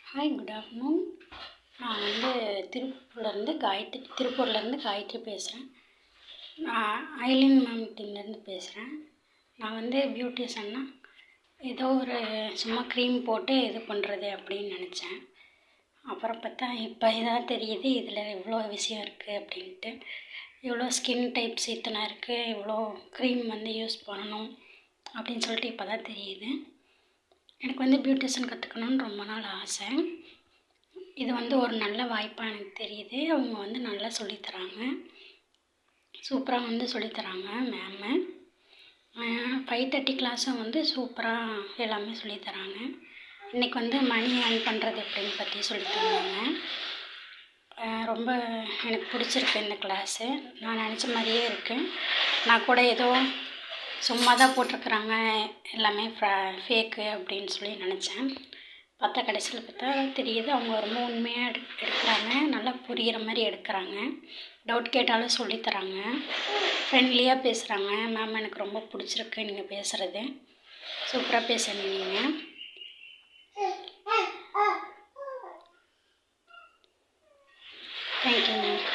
Hi, good afternoon. நான் வந்து திருப்பூர்லேருந்து காயத்ரி பேசுகிறேன். நான் ஐலின் மேம் டீம்லேருந்து பேசுகிறேன். நான் வந்து பியூட்டிஷியன்னா ஏதோ ஒரு சும்மா க்ரீம் போட்டு இது பண்ணுறது அப்படின்னு நினச்சேன். அப்புறம் பார்த்தா இப்போ இதான் தெரியுது இதில் இவ்வளோ விஷயம் இருக்குது அப்படின்ட்டு. இவ்வளோ ஸ்கின் டைப்ஸ் இத்தனை இருக்குது, இவ்வளோ க்ரீம் வந்து யூஸ் பண்ணணும் அப்படின்னு சொல்லிட்டு இப்போ தான் தெரியுது. எனக்கு வந்து பியூட்டிஷியன் கற்றுக்கணுன்னு ரொம்ப நாள் ஆசை. இது வந்து ஒரு நல்ல வாய்ப்பாக எனக்கு தெரியுது. அவங்க வந்து நல்லா சொல்லித்தராங்க, சூப்பராக வந்து சொல்லித்தராங்க மேமு. 5:30 கிளாஸும் வந்து சூப்பராக எல்லாமே சொல்லித்தராங்க. இன்றைக்கி வந்து மணி ஏர்ன் பண்ணுறது எப்படின்னு பற்றி சொல்லித்தந்தாங்க. ரொம்ப எனக்கு பிடிச்சிருக்கு இந்த கிளாஸு. நான் நினச்ச மாதிரியே இருக்குது. நான் கூட ஏதோ சும்மா தான் போட்டிருக்குறாங்க, எல்லாமே ஃபேக்கு அப்படின்னு சொல்லி நினச்சேன். பார்த்தா கடைசியில் பார்த்தா தெரியுது அவங்க ரொம்ப உண்மையாக எடுக்கிறாங்க, நல்லா புரிகிற மாதிரி எடுக்கிறாங்க. டவுட் கேட்டாலும் சொல்லித்தராங்க, ஃப்ரெண்ட்லியாக பேசுகிறாங்க. மேம் எனக்கு ரொம்ப பிடிச்சிருக்கு நீங்கள் பேசுகிறது, சூப்பராக பேசுகிறீங்க நீங்கள். Thank you ma'am.